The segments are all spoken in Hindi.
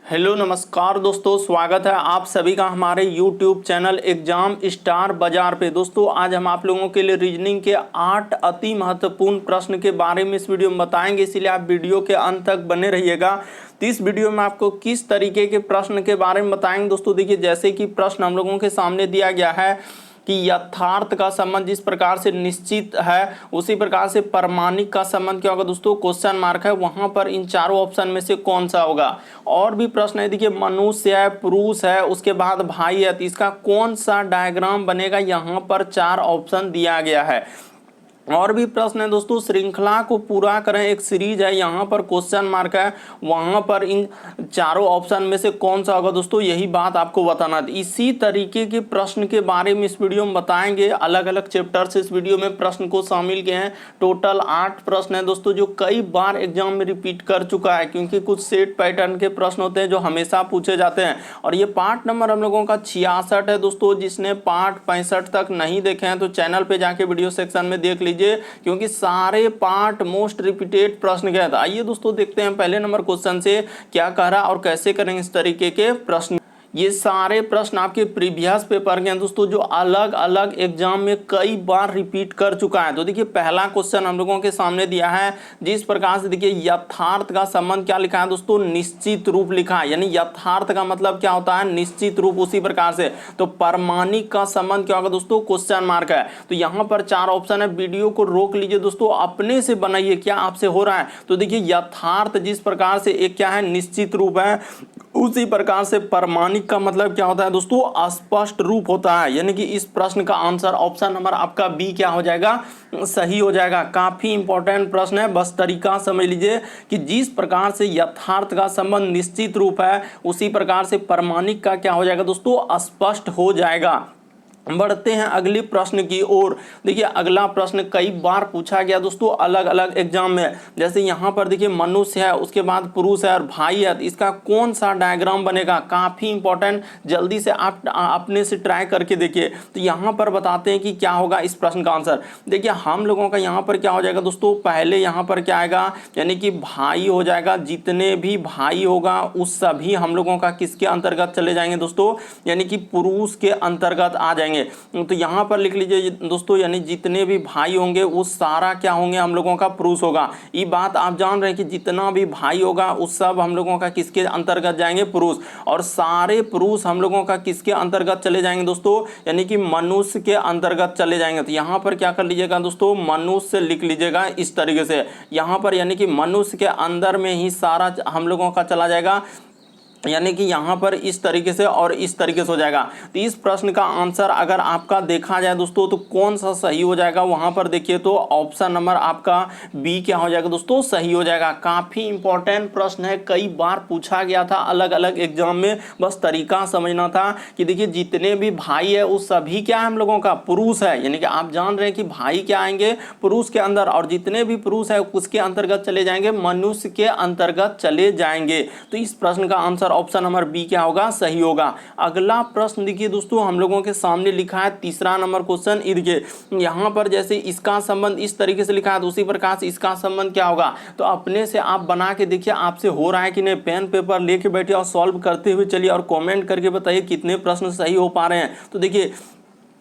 हेलो नमस्कार दोस्तों, स्वागत है आप सभी का हमारे YouTube चैनल एग्जाम स्टार बाजार पे। दोस्तों आज हम आप लोगों के लिए रीजनिंग के 8 अति महत्वपूर्ण प्रश्न के बारे में इस वीडियो में बताएंगे, इसीलिए आप वीडियो के अंत तक बने रहिएगा। तो इस वीडियो में आपको किस तरीके के प्रश्न के बारे में बताएंगे दोस्तों। देखिए जैसे कि प्रश्न हम लोगों के सामने दिया गया है कि यथार्थ का संबंध जिस प्रकार से निश्चित है उसी प्रकार से प्रमाणिक का संबंध क्या होगा दोस्तों, क्वेश्चन मार्क है। वहां पर इन चारों ऑप्शन में से कौन सा होगा। और भी प्रश्न है, देखिए मनुष्य है, पुरुष है, उसके बाद भाई है, तो इसका कौन सा डायग्राम बनेगा, यहाँ पर 4 ऑप्शन दिया गया है। और भी प्रश्न है दोस्तों, श्रृंखला को पूरा करें, एक सीरीज है, यहाँ पर क्वेश्चन मार्क है, वहां पर इन चारों ऑप्शन में से कौन सा होगा दोस्तों, यही बात आपको बताना है। इसी तरीके के प्रश्न के बारे में इस वीडियो में बताएंगे। अलग अलग चैप्टर से इस वीडियो में प्रश्न को शामिल किए हैं। टोटल 8 प्रश्न है दोस्तों, जो कई बार एग्जाम में रिपीट कर चुका है, क्योंकि कुछ सेट पैटर्न के प्रश्न होते हैं जो हमेशा पूछे जाते हैं। और ये पार्ट नंबर हम लोगों का 66 है दोस्तों। जिसने पार्ट 65 तक नहीं देखे हैं तो चैनल पे जाके वीडियो सेक्शन में देख लीजिए, क्योंकि सारे पार्ट मोस्ट रिपीटेड प्रश्न के हैं। आइए दोस्तों देखते हैं पहले नंबर क्वेश्चन से क्या कह रहा और कैसे करेंगे इस तरीके के प्रश्न। ये सारे प्रश्न आपके प्रीवियस पेपर के हैं दोस्तों, जो अलग अलग एग्जाम में कई बार रिपीट कर चुका है। तो देखिए पहला क्वेश्चन हम लोगों के सामने दिया है, जिस प्रकार से देखिए यथार्थ का संबंध क्या लिखा है दोस्तों, निश्चित रूप लिखा है। यानी यथार्थ का मतलब क्या होता है, निश्चित रूप। उसी प्रकार से तो प्रमाणिक का संबंध क्या होगा दोस्तों, क्वेश्चन मार्क है। तो यहाँ पर 4 ऑप्शन है, वीडियो को रोक लीजिए दोस्तों, अपने से बनाइए क्या आपसे हो रहा है। तो देखिए यथार्थ जिस प्रकार से एक क्या है, निश्चित रूप है, उसी प्रकार से प्रमाणिक का मतलब क्या होता है दोस्तों, स्पष्ट रूप होता है। यानी कि इस प्रश्न का आंसर ऑप्शन नंबर आपका बी क्या हो जाएगा, सही हो जाएगा। काफी इंपॉर्टेंट प्रश्न है, बस तरीका समझ लीजिए कि जिस प्रकार से यथार्थ का संबंध निश्चित रूप है उसी प्रकार से प्रमाणिक का क्या हो जाएगा दोस्तों, स्पष्ट हो जाएगा। बढ़ते हैं अगले प्रश्न की ओर। देखिए अगला प्रश्न कई बार पूछा गया दोस्तों अलग अलग एग्जाम में। जैसे यहाँ पर देखिए मनुष्य है, उसके बाद पुरुष है और भाई है, तो इसका कौन सा डायग्राम बनेगा, काफी इंपॉर्टेंट। जल्दी से आप अपने से ट्राई करके देखिए। तो यहाँ पर बताते हैं कि क्या होगा इस प्रश्न का आंसर। देखिए हम लोगों का यहाँ पर क्या हो जाएगा दोस्तों, पहले यहाँ पर क्या आएगा, यानी कि भाई हो जाएगा। जितने भी भाई होगा उस सभी हम लोगों का किसके अंतर्गत चले जाएंगे दोस्तों, यानी कि पुरुष के अंतर्गत आ जाएंगे। तो यहां पर लिख लीजिए दोस्तों, यानी जितने भी भाई होंगे वो सारा क्या होंगे, हम लोगों का पुरुष होगा। ये बात आप जान रहे हैं कि जितना भी भाई होगा उस सब हम लोगों का किसके अंतर्गत जाएंगे, पुरुष। और सारे पुरुष हम लोगों का किसके अंतर्गत चले जाएंगे दोस्तों, यानी कि मनुष्य के अंतर्गत चले जाएंगे। तो यहां पर क्या कर लीजिएगा दोस्तों, मनुष्य लिख लीजिएगा इस तरीके से। यहां पर यानी कि मनुष्य के अंदर में ही सारा हम लोगों का चला जाएगा, यानी कि यहाँ पर इस तरीके से और इस तरीके से हो जाएगा। तो इस प्रश्न का आंसर अगर आपका देखा जाए दोस्तों तो कौन सा सही हो जाएगा, वहां पर देखिए तो ऑप्शन नंबर आपका बी क्या हो जाएगा दोस्तों, सही हो जाएगा। काफी इंपॉर्टेंट प्रश्न है, कई बार पूछा गया था अलग अलग एग्जाम में, बस तरीका समझना था कि देखिए जितने भी भाई है उस सभी क्या है, हम लोगों का पुरुष है। यानी कि आप जान रहे हैं कि भाई क्या आएंगे, पुरुष के अंदर, और जितने भी पुरुष है उसके अंतर्गत चले जाएंगे, मनुष्य के अंतर्गत चले जाएंगे। तो इस प्रश्न का आंसर ऑप्शन नंबर बी क्या होगा, सही होगा। अगला प्रश्न देखिए दोस्तों हम लोगों के सामने लिखा है, तीसरा नंबर क्वेश्चन। देखिए यहां पर जैसे इसका संबंध इस तरीके से लिखा है तो उसी प्रकार से इसका संबंध क्या होगा। तो अपने से आप बना के देखिए आपसे हो रहा है कि नहीं। पेन पेपर लेके बैठे और सॉल्व करते हुए चलिए, और कमेंट करके बताइए कितने प्रश्न सही हो पा रहे हैं। तो देखिए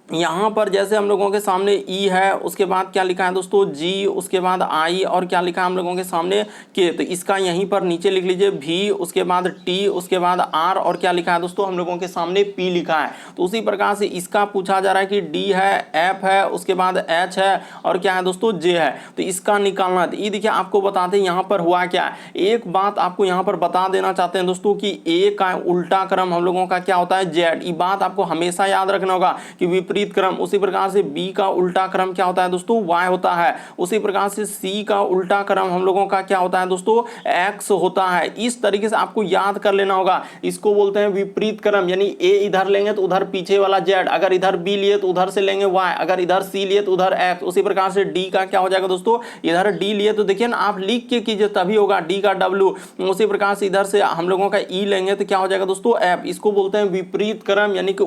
यहाँ पर जैसे हम लोगों के सामने ई है, उसके बाद क्या लिखा है दोस्तों, जी, उसके बाद आई, और क्या लिखा है हम लोगों के सामने के। तो इसका यहीं पर नीचे लिख लीजिए भी, उसके बाद टी, उसके बाद आर, और क्या लिखा है दोस्तों हम लोगों के सामने पी लिखा है। तो उसी प्रकार से इसका पूछा जा रहा है कि डी है, एफ है, उसके बाद एच है, और क्या है दोस्तों, जे है। तो इसका निकालना है। ये देखिए आपको बताते हैं यहाँ पर हुआ क्या है। एक बात आपको यहाँ पर बता देना चाहते हैं दोस्तों कि ए का उल्टा क्रम हम लोगों का क्या होता है, जेड। ये बात आपको हमेशा याद रखना होगा कि विपरीत क्रम। उसी प्रकार से बी का उल्टा क्रम क्या होता है दोस्तों, वाई होता है। उसी प्रकार से सी का उल्टा क्रम हम लोगों का क्या होता है दोस्तों, एक्स होता है। इस तरीके से आपको याद कर लेना होगा। इसको बोलते हैं विपरीत क्रम। यानी ए इधर लेंगे तो उधर पीछे वाला जेड, अगर इधर बी लिए तो उधर से लेंगे वाई, अगर इधर सी लिए तो उधर एक्स। उसी प्रकार से डी का क्या हो जाएगा दोस्तों, इधर डी लिए तो देखिए ना, आप लिख के कीजिए तभी होगा, डी का डब्ल्यू। उसी प्रकार से इधर से हम लोगों का ई लेंगे तो क्या हो जाएगा दोस्तों, एफ। इसको बोलते हैं विपरीत क्रम, यानी कि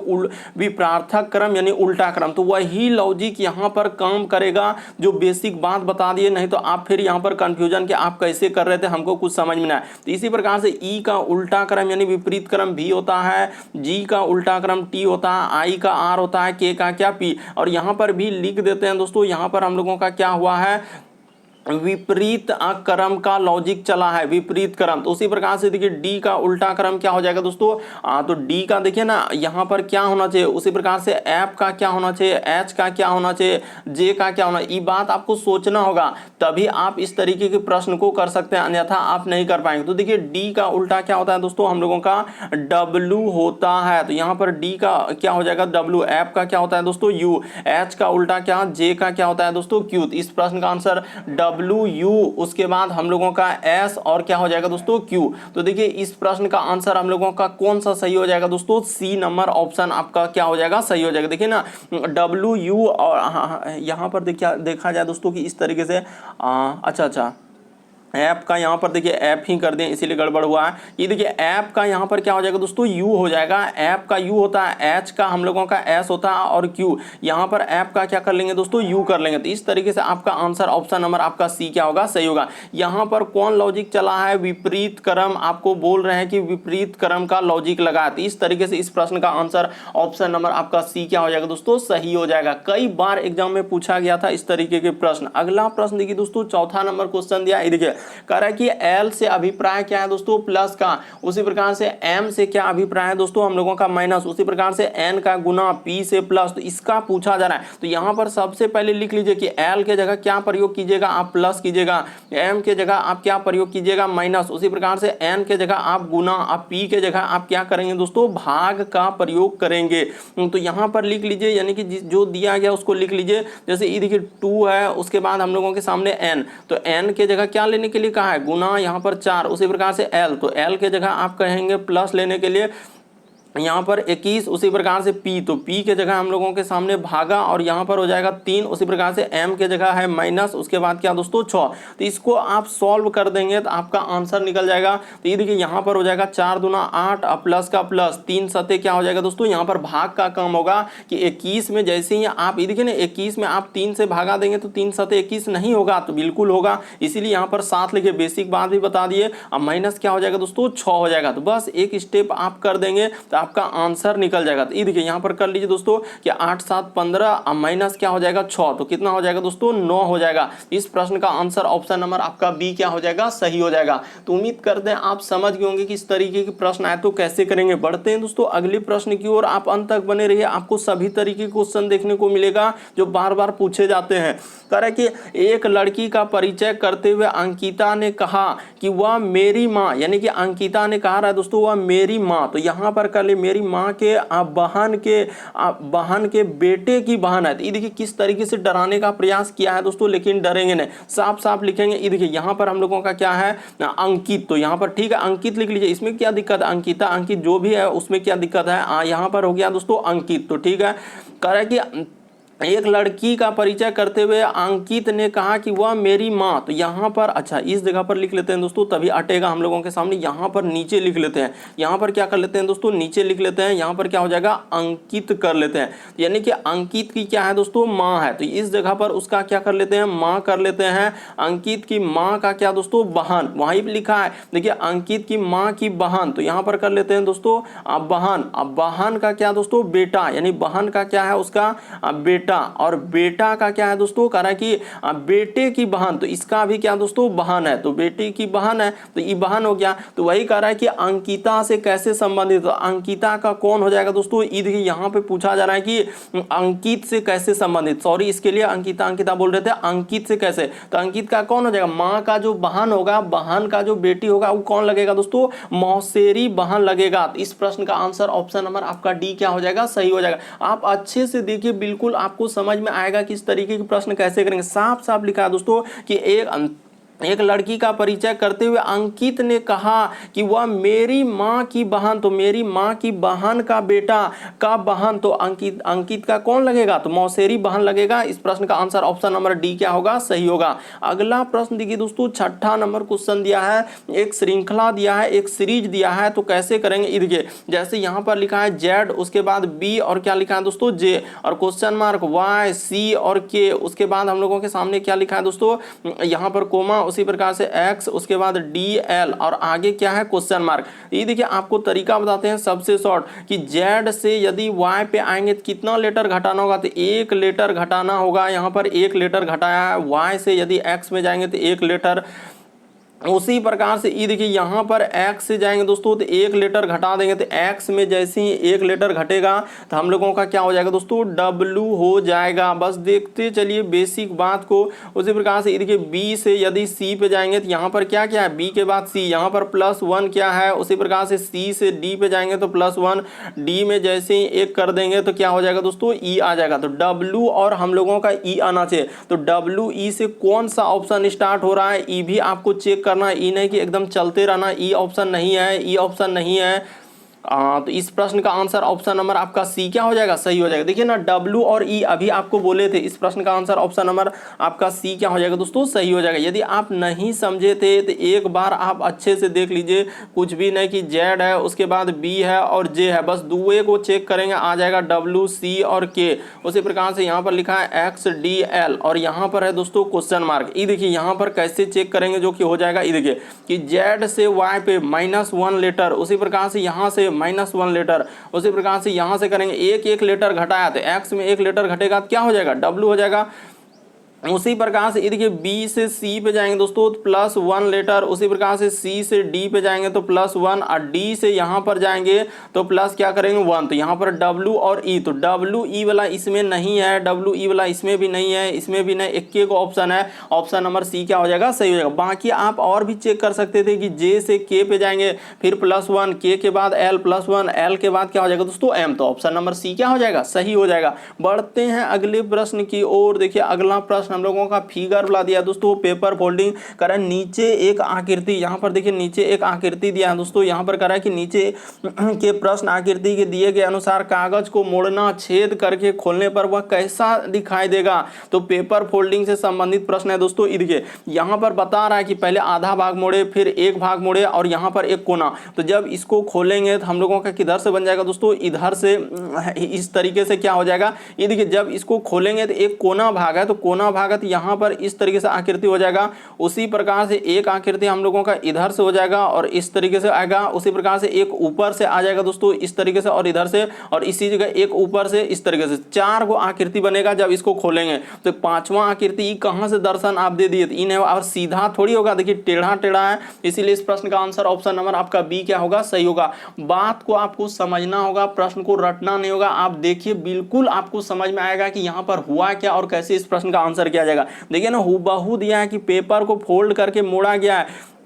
विपरार्थक क्रम, यानी उल्टा क्रम, तो वही लॉजिक यहाँ पर काम करेगा जो बेसिक बात बता दिए, नहीं तो आप फिर यहाँ पर कंफ्यूजन कि आप कैसे कर रहे थे हमको कुछ समझ में ना आए। तो इसी प्रकार से ई का उल्टा क्रम यानी विपरीत क्रम भी होता है, जी का उल्टा क्रम टी होता है, आई का आर होता है, के का क्या पी। और यहाँ पर भी लिख देते हैं दोस्तों, यहाँ पर हम लोगों का क्या हुआ है, विपरीत क्रम का लॉजिक चला है, विपरीत क्रम। तो उसी प्रकार से देखिए डी का उल्टा क्रम क्या हो जाएगा दोस्तों, तो डी का देखिए ना यहाँ पर क्या होना चाहिए, उसी प्रकार से एफ का क्या होना चाहिए, एच का क्या होना चाहिए, जे का क्या होना, ये बात आपको सोचना होगा, तभी आप इस तरीके के प्रश्न को कर सकते हैं, अन्यथा आप नहीं कर पाएंगे। तो देखिए डी का उल्टा क्या होता है दोस्तों, हम लोगों का डब्लू होता है, तो यहाँ पर डी का क्या हो जाएगा डब्लू, एफ का क्या होता है दोस्तों यू, एच का उल्टा क्या, जे का क्या होता है दोस्तों क्यू। तो इस प्रश्न का आंसर डब्लू यू, उसके बाद हम लोगों का एस और क्या हो जाएगा दोस्तों क्यू। तो देखिए इस प्रश्न का आंसर हम लोगों का कौन सा सही हो जाएगा दोस्तों, सी नंबर ऑप्शन आपका क्या हो जाएगा, सही हो जाएगा। देखिए ना डब्लू यू और यहाँ पर देखा जाए दोस्तों कि इस तरीके से अच्छा ऐप का यहाँ पर देखिए ऐप ही कर दें, इसीलिए गड़बड़ हुआ है। ये देखिए ऐप का यहाँ पर क्या हो जाएगा दोस्तों, यू हो जाएगा, ऐप का यू होता है, एच का हम लोगों का एस होता है और क्यू, यहाँ पर ऐप का क्या कर लेंगे दोस्तों, यू कर लेंगे। तो इस तरीके से आपका आंसर ऑप्शन नंबर आपका सी क्या होगा, सही होगा। यहाँ पर कौन लॉजिक चला है, विपरीत क्रम, आपको बोल रहे हैं कि विपरीत क्रम का लॉजिक लगा। तो इस तरीके से इस प्रश्न का आंसर ऑप्शन नंबर आपका सी क्या हो जाएगा दोस्तों, सही हो जाएगा। कई बार एग्जाम में पूछा गया था इस तरीके के प्रश्न। अगला प्रश्न देखिए दोस्तों, चौथा नंबर क्वेश्चन दिया, देखिए कह रहा है कि एल से अभिप्राय क्या है दोस्तों, प्लस का, उसी प्रकार से एम से क्या अभिप्राय है दोस्तों हम लोगों का माइनस, उसी प्रकार से एन का गुना, पी से प्लस। तो इसका पूछा जा रहा है, तो यहां पर सबसे पहले लिख लीजिए कि एल के जगह क्या प्रयोग कीजिएगा, आप प्लस कीजिएगा, एम के जगह आप क्या प्रयोग कीजिएगा, माइनस, उसी प्रकार से एन के जगह आप गुना, आप पी के जगह आप क्या करेंगे दोस्तों, भाग का प्रयोग करेंगे। तो यहां पर लिख लीजिए, यानी कि जो दिया गया उसको लिख लीजिए। जैसे ये देखिए 2 है, उसके बाद हम लोगों के सामने एन, तो एन के जगह क्या लेने के लिए कहा है, गुना, यहाँ पर 4, उसी प्रकार से एल, तो एल के जगह आप कहेंगे प्लस लेने के लिए, यहाँ पर 21, उसी प्रकार से P, तो P के जगह हम लोगों के सामने भागा और यहाँ पर हो जाएगा 3, उसी प्रकार से M के जगह है माइनस, उसके बाद क्या दोस्तों 6। तो इसको आप सॉल्व कर देंगे तो आपका आंसर निकल जाएगा। तो ये देखिए यहाँ पर हो जाएगा 4 दूना 8, प्लस का प्लस, 3 सते क्या हो जाएगा दोस्तों, यहाँ पर भाग का काम होगा कि 21 में जैसे ही आप ये देखिए ना 21 में आप 3 से भागा देंगे तो 3 सते 21 नहीं होगा, तो बिल्कुल होगा, इसीलिए यहाँ पर 7 लिखे, बेसिक बात भी बता दिए। अब माइनस क्या हो जाएगा दोस्तों 6 हो जाएगा, तो बस एक स्टेप आप कर देंगे तो आपका आंसर निकल जाएगा। तो ये देखिए यहाँ पर कर लीजिए दोस्तों कि 8 7 15, अब माइनस क्या हो जाएगा 6, तो कितना हो जाएगा दोस्तों 9 हो जाएगा। इस प्रश्न का आंसर ऑप्शन नंबर आपका बी क्या हो जाएगा, सही हो जाएगा। तो उम्मीद करते हैं आप समझ गए होंगे कि इस तरीके के प्रश्न आए तो कैसे करेंगे। बढ़ते हैं दोस्तों अगले प्रश्न की ओर, आप अंत तक बने रहिए, आपको सभी तरीके के क्वेश्चन देखने को मिलेगा जो बार बार पूछे जाते हैं। कह रहा है कि एक लड़की का परिचय करते हुए अंकिता ने कहा कि वह मेरी माँ, यानी कि अंकिता ने कहा रहा है दोस्तों वह मेरी माँ, तो यहाँ पर कर ले मेरी माँ के बहन के बेटे की बहन है। तो ये देखिए किस तरीके से डराने का प्रयास किया है दोस्तों, लेकिन डरेंगे नहीं, साफ साफ लिखेंगे। ये देखिए यहाँ पर हम लोगों का क्या है अंकित, तो यहाँ पर ठीक है अंकित लिख लीजिए, इसमें क्या दिक्कत है, अंकिता अंकित जो भी है उसमें क्या दिक्कत है, यहाँ पर हो गया दोस्तों अंकित, तो ठीक है। कह रहा है कि एक लड़की का परिचय करते हुए अंकित ने कहा कि वह मेरी माँ, तो यहाँ पर अच्छा इस जगह पर लिख लेते हैं दोस्तों, तभी अटेगा हम लोगों के सामने। यहाँ पर नीचे लिख लेते हैं, यहाँ पर क्या कर लेते हैं दोस्तों नीचे लिख लेते हैं, यहाँ पर क्या हो जाएगा अंकित कर लेते हैं, यानी कि अंकित की क्या है दोस्तों माँ है, तो इस जगह पर उसका क्या कर लेते हैं माँ कर लेते हैं। अंकित की माँ का क्या दोस्तों बहन, वहीं पर लिखा है देखिए अंकित की माँ की बहन, तो यहाँ पर कर लेते हैं दोस्तों बहन। अब बहन का क्या दोस्तों बेटा, यानी बहन का क्या है उसका बेटा, और बेटा का क्या है दोस्तों कह रहा है कि बेटे की बहन, तो इसका भी क्या दोस्तों बहन है, तो बेटे की बहन है तो ये बहन हो गया। तो वही कह रहा है कि अंकिता से कैसे संबंधित, तो अंकिता का कौन हो जाएगा दोस्तों, ये देखिए यहाँ पे पूछा जा रहा है कि अंकित से कैसे संबंधित, सॉरी इसके लिए अंकिता बोल रहे थे, अंकित से कैसे, तो अंकित का कौन हो जाएगा माँ का जो बहन होगा, बहन का जो बेटी होगा वो कौन लगेगा दोस्तों मौसेरी बहन लगेगा। तो इस प्रश्न का आंसर ऑप्शन नंबर आपका डी क्या हो जाएगा, सही हो जाएगा। आप अच्छे से देखिए, बिल्कुल आपको समझ में आएगा कि इस तरीके के प्रश्न कैसे करेंगे। साफ साफ लिखा है दोस्तों कि एक लड़की का परिचय करते हुए अंकित ने कहा कि वह मेरी माँ की बहन, तो मेरी माँ की बहन का बेटा का बहन, तो अंकित का कौन लगेगा, तो मौसेरी बहन लगेगा। इस प्रश्न का आंसर ऑप्शन नंबर डी क्या होगा, सही होगा। अगला प्रश्न देखिए दोस्तों, छठा नंबर क्वेश्चन दिया है, एक श्रृंखला दिया है, एक सीरीज दिया है, तो कैसे करेंगे ये देखिए। जैसे यहाँ पर लिखा है जेड, उसके बाद बी और क्या लिखा है दोस्तों जे, और क्वेश्चन मार्क वाई सी और के, उसके बाद हम लोगों के सामने क्या लिखा है दोस्तों, यहाँ पर कोमा, उसी प्रकार से x, उसके बाद dl और आगे क्या है क्वेश्चन मार्क। ये देखिए आपको तरीका बताते हैं सबसे शॉर्ट कि z से यदि y पे आएंगे तो कितना लेटर घटाना होगा, तो 1 लेटर घटाना होगा। यहाँ पर 1 लेटर घटाया है। y से यदि x में जाएंगे तो 1 लेटर, उसी प्रकार से ये देखिए यहाँ पर x से जाएंगे दोस्तों तो 1 लेटर घटा देंगे, तो x में जैसे ही 1 लेटर घटेगा तो हम लोगों का क्या हो जाएगा दोस्तों, W हो जाएगा। बस देखते चलिए बेसिक बात को। उसी प्रकार से ये देखिए B से यदि C पे जाएंगे तो यहाँ पर क्या क्या है, B के बाद C, यहाँ पर +1 क्या है। उसी प्रकार से C से D पे जाएंगे तो +1, D में जैसे ही 1 कर देंगे तो क्या हो जाएगा दोस्तों, E आ जाएगा। तो W और हम लोगों का E आना चाहिए। तो WE से कौन सा ऑप्शन स्टार्ट हो रहा है, E भी आपको चेक करना, ई नहीं कि एकदम चलते रहना, ई ऑप्शन नहीं है, ई ऑप्शन नहीं है। तो इस प्रश्न का आंसर ऑप्शन नंबर आपका सी क्या हो जाएगा, सही हो जाएगा। देखिए ना W और E अभी आपको बोले थे, इस प्रश्न का आंसर ऑप्शन नंबर आपका सी क्या हो जाएगा दोस्तों, सही हो जाएगा। यदि आप नहीं समझे थे तो एक बार आप अच्छे से देख लीजिए, कुछ भी नहीं कि Z है, उसके बाद B है और J है, बस दुए को चेक करेंगे आ जाएगा W, C और K। उसी प्रकार से यहाँ पर लिखा है X, D, L और यहाँ पर है दोस्तों क्वेश्चन मार्क। ये देखिए यहाँ पर कैसे चेक करेंगे जो कि हो जाएगा, ये देखिए कि Z से Y पे -1 लेटर, उसी प्रकार से यहाँ से -1 लेटर, उसी प्रकार से यहाँ से करेंगे 1 लेटर घटाया तो x में 1 लेटर घटेगा तो क्या हो जाएगा, W हो जाएगा। उसी प्रकार से देखिए B से C पे जाएंगे दोस्तों तो +1 लेटर, उसी प्रकार से C से D पे जाएंगे तो +1 और D से यहाँ पर जाएंगे तो प्लस क्या करेंगे 1। तो यहाँ पर W और E, तो WE वाला इसमें नहीं है, WE वाला इसमें भी नहीं है, इसमें भी नहीं, एक को ऑप्शन है, ऑप्शन नंबर C क्या हो जाएगा, सही हो जाएगा। बाकी आप और भी चेक कर सकते थे कि J से K पे जाएंगे फिर +1, K के बाद L +1, L के बाद क्या हो जाएगा दोस्तों M, तो ऑप्शन नंबर C क्या हो जाएगा, सही हो जाएगा। बढ़ते हैं अगले प्रश्न की ओर। देखिए अगला प्रश्न हम लोगों का फिगर वाला दिया दोस्तों, पेपर फोल्डिंग करें, नीचे एक आकृति, यहाँ पर देखिए नीचे एक आकृति दिया है दोस्तों, यहाँ पर करा है कि नीचे के प्रश्न आकृति के दिए गए अनुसार कागज को मोड़ना, छेद करके खोलने पर वह कैसा दिखाई देगा। तो पेपर फोल्डिंग से संबंधित प्रश्न है दोस्तों। देखिए यहाँ पर बता रहा है कि पहले आधा भाग मोड़े, फिर एक भाग मोड़े और यहाँ पर एक कोना। तो जब इसको खोलेंगे तो हम लोगों का किधर से बन जाएगा दोस्तों, इधर से, इस तरीके से क्या हो जाएगा, ये देखिए जब इसको खोलेंगे तो एक कोना भाग है, तो कोना भाग है तो यहाँ पर इस तरीके से आकृति हो जाएगा। उसी प्रकार से एक आकृति हम लोगों का इधर से हो जाएगा और इस तरीके से आएगा। उसी प्रकार से एक ऊपर से आ जाएगा दोस्तों इस तरीके से और इधर से, और इसी जगह एक ऊपर से इस तरीके से, 4 गो आकृति बनेगा जब इसको खोलेंगे। तो 5वां आकृति कहाँ से दर्शन आप दे दिए, इन्हें और सीधा थोड़ी होगा, देखिए टेढ़ा टेढ़ा है, इसीलिए इस प्रश्न का आंसर ऑप्शन नंबर आपका बी क्या होगा, सही होगा। बात को आपको समझना होगा, प्रश्न को रटना नहीं होगा। आप देखिए बिल्कुल आपको समझ में आएगा कि यहाँ पर हुआ क्या और कैसे इस प्रश्न का आंसर किया जाएगा। देखिए ना हूबहू दिया है कि पेपर को फोल्ड करके मोड़ा गया है,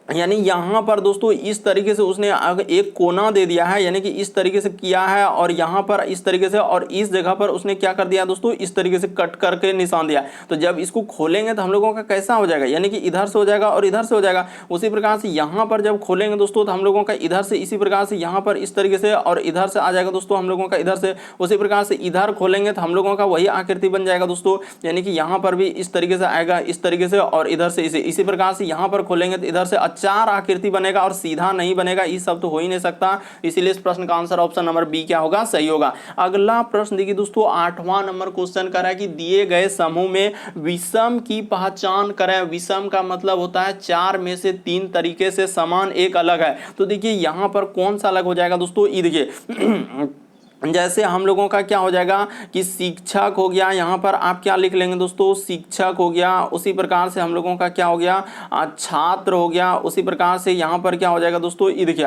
यानी यहाँ पर दोस्तों इस तरीके से उसने एक कोना दे दिया है, यानी कि इस तरीके से किया है, और यहाँ पर इस तरीके से, और इस जगह पर उसने क्या कर दिया दोस्तों, इस तरीके से कट करके निशान दिया। तो जब इसको खोलेंगे तो हम लोगों का कैसा हो जाएगा, यानी कि इधर से हो जाएगा और इधर से हो जाएगा। उसी प्रकार से यहाँ पर जब खोलेंगे दोस्तों तो हम लोगों का इधर से, इसी प्रकार से यहाँ पर इस तरीके से और इधर से आ जाएगा दोस्तों हम लोगों का इधर से। उसी प्रकार से इधर खोलेंगे तो हम लोगों का वही आकृति बन जाएगा दोस्तों, यानी कि यहाँ पर भी इस तरीके से आएगा, इस तरीके से, और इधर से इसी प्रकार से यहाँ पर खोलेंगे तो इधर से 4 आकृति बनेगा और सीधा नहीं बनेगा, ये सब तो हो ही नहीं सकता। इसीलिए इस प्रश्न का आंसर ऑप्शन नंबर बी क्या होगा, सही होगा। अगला प्रश्न देखिए दोस्तों 8वां नंबर क्वेश्चन कर रहा है कि दिए गए समूह में विषम की पहचान करें। विषम का मतलब होता है 4 में से 3 तरीके से समान एक अलग है। तो देखिए यहाँ पर कौन सा अलग हो जाएगा दोस्तों, ये देखिए जैसे हम लोगों का क्या हो जाएगा कि शिक्षक हो गया, यहाँ पर आप क्या लिख लेंगे दोस्तों, शिक्षक हो गया। उसी प्रकार से हम लोगों का क्या हो गया, छात्र हो गया। उसी प्रकार से यहाँ पर क्या हो जाएगा दोस्तों, ये देखिए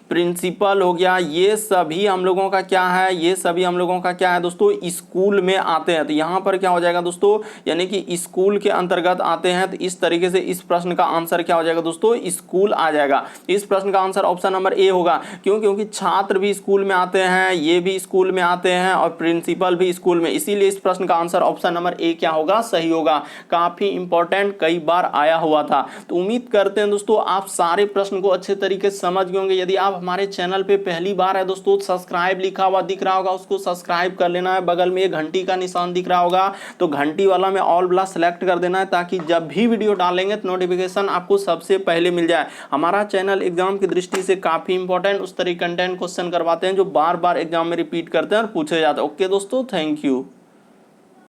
प्रिंसिपल हो गया। ये सभी हम लोगों का क्या है, ये सभी हम लोगों का क्या है दोस्तों, स्कूल में आते हैं। तो यहाँ पर क्या हो जाएगा दोस्तों, यानी कि स्कूल के अंतर्गत आते हैं। तो इस तरीके से इस प्रश्न का आंसर क्या हो जाएगा दोस्तों, स्कूल आ जाएगा। इस प्रश्न का आंसर ऑप्शन नंबर ए होगा। क्यों, क्योंकि छात्र भी स्कूल में आते हैं, ये भी स्कूल में आते हैं और प्रिंसिपल भी स्कूल में, इसीलिए इस प्रश्न का आंसर ऑप्शन नंबर ए क्या होगा, सही होगा। काफी इंपॉर्टेंट, कई बार आया हुआ था। तो उम्मीद करते हैं दोस्तों आप सारे प्रश्न को अच्छे तरीके से समझ गए होंगे। यदि आप हमारे चैनल पे पहली बार है दोस्तों, सब्सक्राइब लिखा हुआ दिख रहा होगा, उसको सब्सक्राइब कर लेना है। बगल में एक घंटी का निशान दिख रहा होगा, तो घंटी वाला में ऑल वाला सेलेक्ट कर देना है, ताकि जब भी वीडियो डालेंगे तो नोटिफिकेशन आपको सबसे पहले मिल जाए। हमारा चैनल एग्जाम की दृष्टि से काफी इंपॉर्टेंट उस तरह कंटेंट क्वेश्चन करवाते हैं जो बार बार एग्जाम में रिपीट करते हैं और पूछे जाते हैं। ओके दोस्तों, थैंक यू।